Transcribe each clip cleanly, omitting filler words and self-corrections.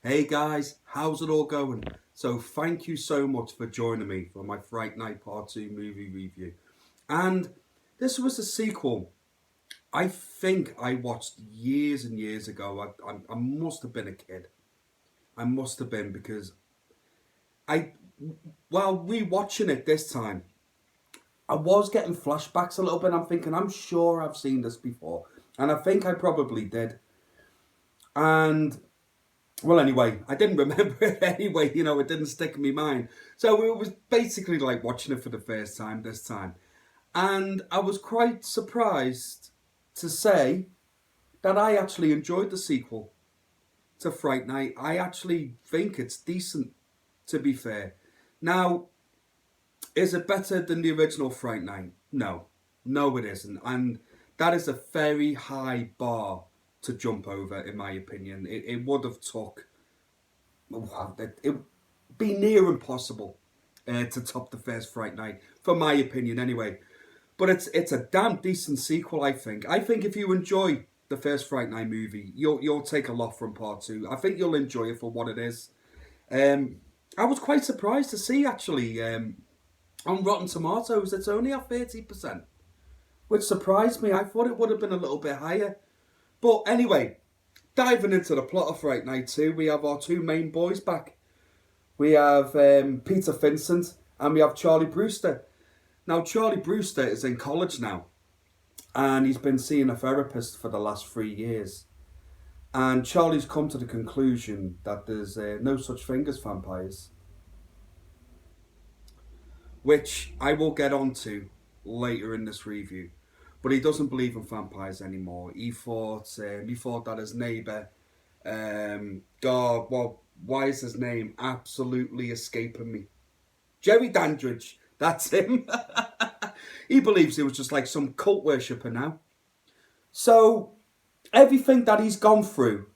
Hey guys, how's it all going? So thank you so much for joining me for my Fright Night Part 2 movie review. And this was a sequel I think I watched years and years ago. I must have been a kid. I must have been because I, while rewatching it this time, I was getting flashbacks a little bit. I'm thinking, I'm sure I've seen this before. And I think I probably did. And well, anyway, I didn't remember it anyway, it didn't stick in my mind. So it was basically like watching it for the first time this time. And I was quite surprised to say that I actually enjoyed the sequel to Fright Night. I actually think it's decent, to be fair. Now, is it better than the original Fright Night? No. No, it isn't. And that is a very high bar to jump over, in my opinion. It would have took it be near impossible to top the first Fright Night, for my opinion, anyway. But it's a damn decent sequel, I think. I think if you enjoy the first Fright Night movie, you'll take a lot from part two. I think you'll enjoy it for what it is. Um, I was quite surprised to see actually on Rotten Tomatoes it's only at 30%, which surprised me. I thought it would have been a little bit higher. But anyway, diving into the plot of Fright Night 2, we have our two main boys back. We have Peter Vincent and we have Charlie Brewster. Now, Charlie Brewster is in college now and he's been seeing a therapist for the last 3 years. And Charlie's come to the conclusion that there's no such thing as vampires, which I will get onto later in this review. But he doesn't believe in vampires anymore. He thought that his neighbour, God, well, why is his name absolutely escaping me? Jerry Dandridge, that's him. He believes he was just like some cult worshipper now. So everything that he's gone through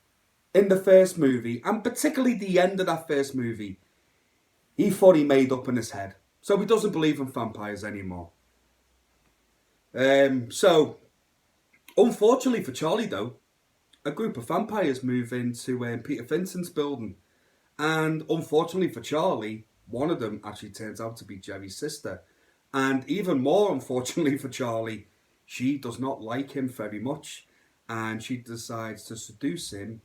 in the first movie, and particularly the end of that first movie, he thought he made up in his head. So he doesn't believe in vampires anymore. So, unfortunately for Charlie, though, a group of vampires move into Peter Vincent's building. And unfortunately for Charlie, one of them actually turns out to be Jerry's sister. And even more unfortunately for Charlie, she does not like him very much. And she decides to seduce him,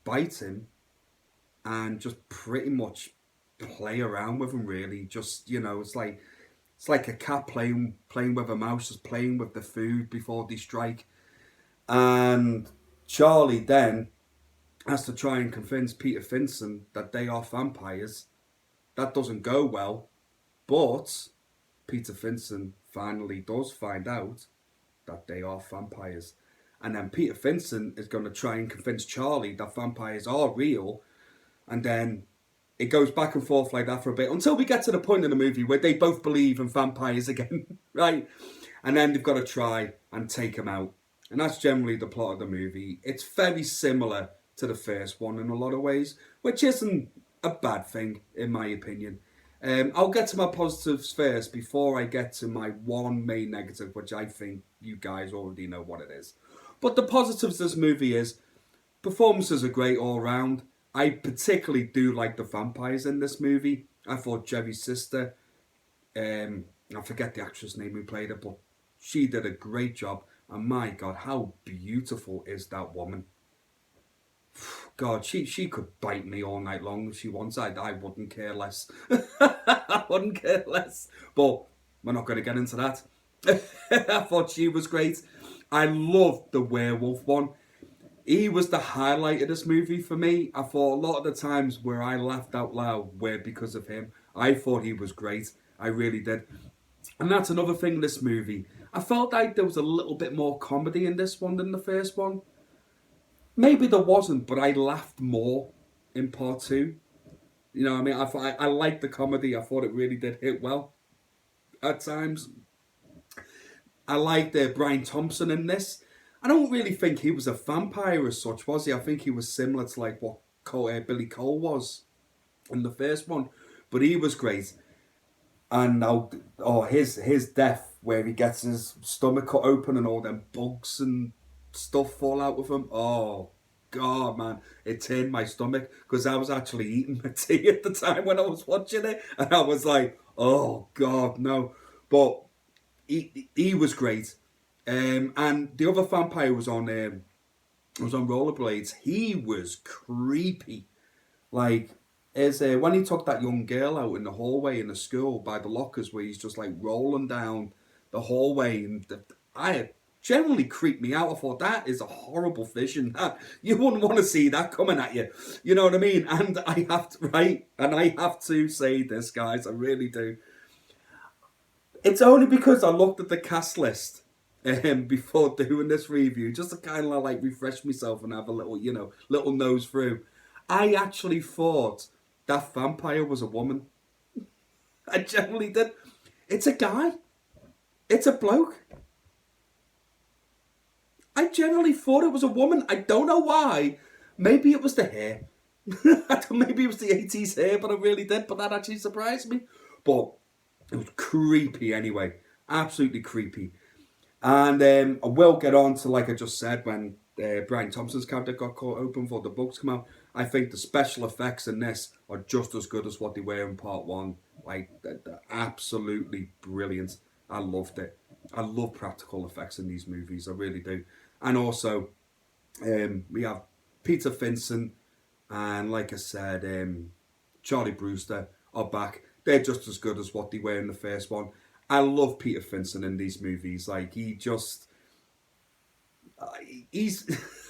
bite him, and just pretty much play around with him, really. Just, it's like a cat playing with a mouse, just playing with the food before they strike. And Charlie then has to try and convince Peter Vincent that they are vampires. That doesn't go well, but Peter Vincent finally does find out that they are vampires. And then Peter Vincent is going to try and convince Charlie that vampires are real. And then it goes back and forth like that for a bit until we get to the point in the movie where they both believe in vampires again, right? And then they've got to try and take him out. And that's generally the plot of the movie. It's very similar to the first one in a lot of ways, which isn't a bad thing, in my opinion. I'll get to my positives first before I get to my one main negative, which I think you guys already know what it is. But the positives of this movie is performances are great all round. I particularly do like the vampires in this movie. I thought Jerry's sister, I forget the actress name who played it, but she did a great job. And my God, how beautiful is that woman? God, she could bite me all night long if she wants. I wouldn't care less. I wouldn't care less. But we're not going to get into that. I thought she was great. I loved the werewolf one. He was the highlight of this movie for me. I thought a lot of the times where I laughed out loud were because of him. I thought he was great. I really did. And that's another thing in this movie. I felt like there was a little bit more comedy in this one than the first one. Maybe there wasn't, but I laughed more in part two. You know what I mean? I liked the comedy. I thought it really did hit well at times. I liked Brian Thompson in this. I don't really think he was a vampire as such, was he? I think he was similar to like what Billy Cole was in the first one. But he was great. And now, his death, where he gets his stomach cut open and all them bugs and stuff fall out of him. Oh, God, man, it turned my stomach because I was actually eating my tea at the time when I was watching it, and I was like, oh God, no. But he was great, and the other vampire was on rollerblades. He was creepy. Like, is when he took that young girl out in the hallway in the school by the lockers, where he's just like rolling down the hallway, and I generally creeped me out. I thought that is a horrible vision. That you wouldn't want to see that coming at you. You know what I mean? And I have to and I have to say this, guys. I really do. It's only because I looked at the cast list before doing this review, just to kind of like refresh myself and have a little, little nose through. I actually thought that vampire was a woman. I generally did. It's a guy. It's a bloke. I generally thought it was a woman. I don't know why. Maybe it was the hair. Maybe it was the 80s hair, but I really did. But that actually surprised me. But it was creepy anyway. Absolutely creepy. And I will get on to, like I just said, when Brian Thompson's character got caught open for the books come out. I think the special effects in this are just as good as what they were in part one. Like, they're absolutely brilliant. I loved it. I love practical effects in these movies. I really do. And also, we have Peter Vincent and, like I said, Charlie Brewster are back. They're just as good as what they were in the first one. I love Peter Vincent in these movies. Like, he's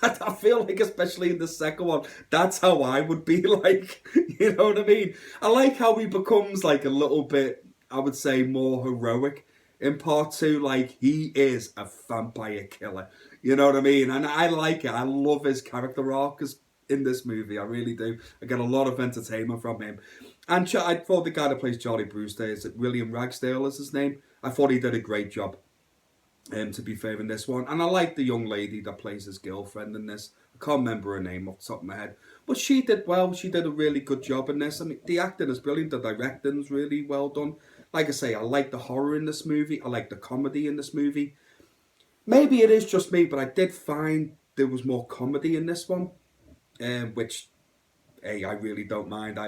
I feel like, especially in the second one, that's how I would be like. You know what I mean? I like how he becomes like a little bit, I would say, more heroic in part two. Like, he is a vampire killer. You know what I mean? And I like it. I love his character arc in this movie. I really do. I get a lot of entertainment from him. And I thought the guy that plays Charlie Brewster, is it William Ragsdale is his name? I thought he did a great job, to be fair, in this one. And I like the young lady that plays his girlfriend in this. I can't remember her name off the top of my head. But she did well. She did a really good job in this. I mean, the acting is brilliant. The directing is really well done. Like I say, I like the horror in this movie. I like the comedy in this movie. Maybe it is just me, but I did find there was more comedy in this one. Which, hey, I really don't mind.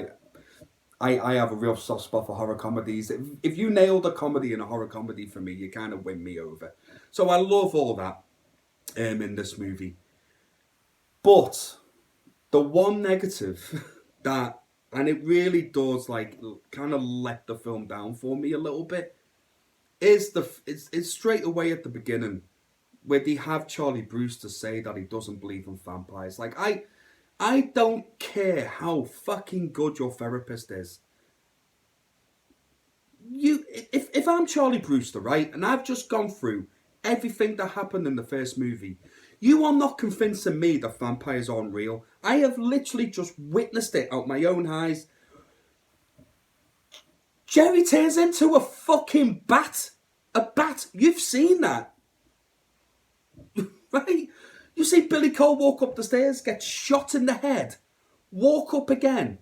I have a real soft spot for horror comedies. If you nailed a comedy in a horror comedy for me, you kind of win me over. So I love all that in this movie. But the one negative that, and it really does like kind of let the film down for me a little bit, is it's straight away at the beginning where they have Charlie Brewster say that he doesn't believe in vampires. Like, I don't care how fucking good your therapist is. If I'm Charlie Brewster, right, and I've just gone through everything that happened in the first movie, you are not convincing me that vampires aren't real. I have literally just witnessed it out my own eyes. Jerry turns into a fucking bat. A bat. You've seen that. Right? You see Billy Cole walk up the stairs, get shot in the head, walk up again,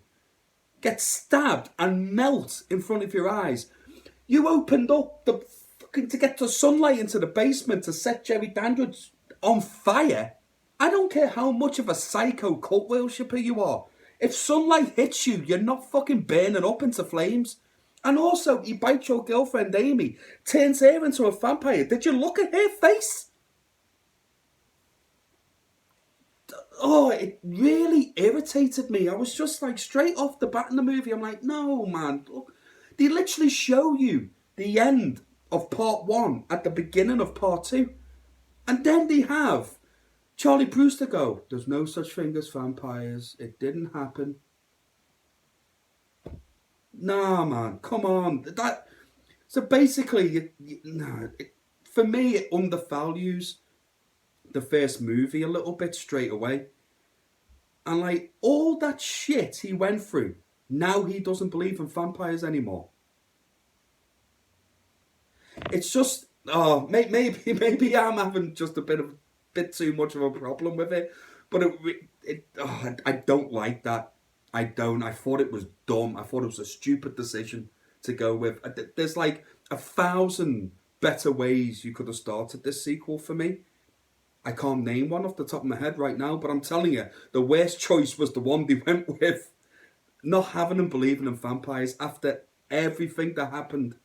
get stabbed and melt in front of your eyes. You opened up the fucking to get the sunlight into the basement to set Jerry Dandridge on fire. I don't care how much of a psycho cult worshipper you are. If sunlight hits you, you're not fucking burning up into flames. And also, he bites your girlfriend Amy, turns her into a vampire. Did you look at her face? Oh, it really irritated me. I was just like, straight off the bat in the movie, I'm like, no, man. Look, they literally show you the end of part one at the beginning of part two. And then they have Charlie Brewster go, there's no such thing as vampires. It didn't happen. Nah, man, come on. So basically, for me, it undervalues the first movie a little bit straight away. And like, all that shit he went through, now he doesn't believe in vampires anymore. It's just, maybe I'm having just a bit too much of a problem with it. But I don't like that. I don't. I thought it was dumb. I thought it was a stupid decision to go with. There's like 1,000 better ways you could have started this sequel for me. I can't name one off the top of my head right now, but I'm telling you, the worst choice was the one they went with. Not having and believing in vampires after everything that happened.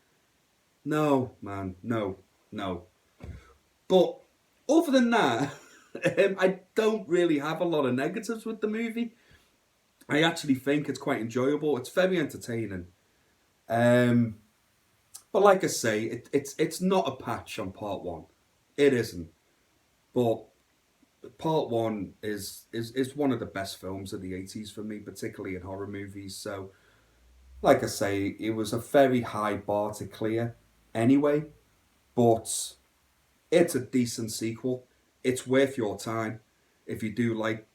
No, man, no, no. But other than that, I don't really have a lot of negatives with the movie. I actually think it's quite enjoyable. It's very entertaining. But like I say, it's not a patch on part one. It isn't. But part one is one of the best films of the 80s for me, particularly in horror movies. So, like I say, it was a very high bar to clear anyway. But it's a decent sequel. It's worth your time if you do like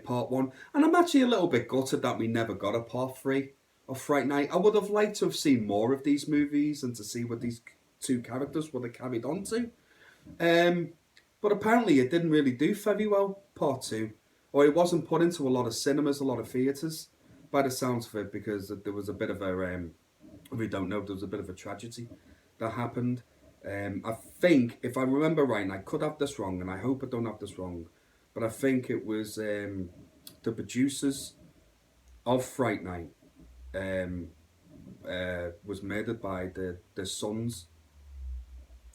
part one. And I'm actually a little bit gutted that we never got a part three of Fright Night. I would have liked to have seen more of these movies and to see what these two characters would have carried on to. But apparently it didn't really do very well, part two. Or it wasn't put into a lot of cinemas, a lot of theatres, by the sounds of it, because there was a bit of a, if we don't know, there was a bit of a tragedy that happened. I think, if I remember right, and I could have this wrong, and I hope I don't have this wrong, but I think it was the producers of Fright Night was murdered by the sons.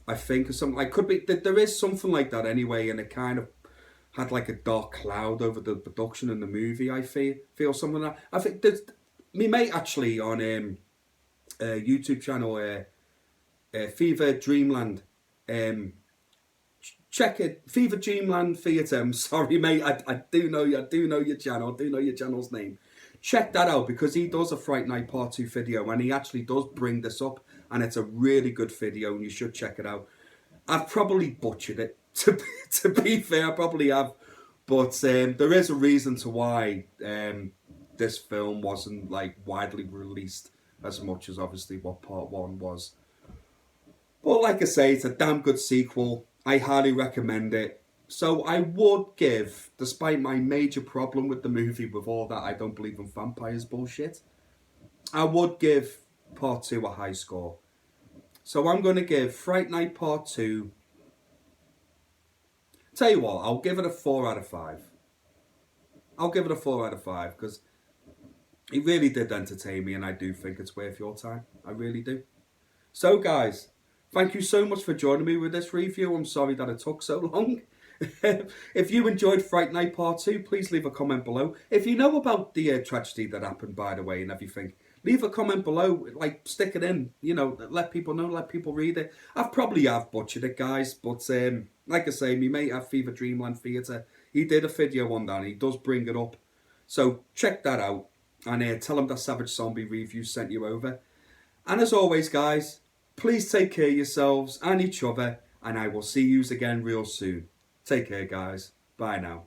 I think, or something. I could be. There is something like that anyway, and it kind of had like a dark cloud over the production in the movie. I feel something like that. I think there's me mate actually on YouTube channel Fever Dreamland. Check it, Fever Dreamland Theatre. I'm sorry, mate. I do know your channel. I do know your channel's name. Check that out because he does a Fright Night Part 2 video and he actually does bring this up and it's a really good video and you should check it out. I've probably butchered it, to be fair, I probably have. But there is a reason to why this film wasn't like widely released as much as obviously what Part 1 was. But like I say, it's a damn good sequel. I highly recommend it. So I would give, despite my major problem with the movie, with all that I don't believe in vampires bullshit, I would give Part 2 a high score. So I'm going to give Fright Night Part 2... Tell you what, I'll give it a 4 out of 5. I'll give it a 4 out of 5 because it really did entertain me and I do think it's worth your time. I really do. So guys, thank you so much for joining me with this review. I'm sorry that it took so long. If you enjoyed Fright Night Part 2, please leave a comment below. If you know about the tragedy that happened, by the way, and everything, leave a comment below. Like, stick it in. You know, let people know, let people read it. I've probably butchered it, guys. But, like I say, me mate at Fever Dreamland Theatre, he did a video on that and he does bring it up. So, check that out. And tell him that Savage Zombie Review sent you over. And as always, guys, please take care of yourselves and each other. And I will see yous again real soon. Take care, guys. Bye now.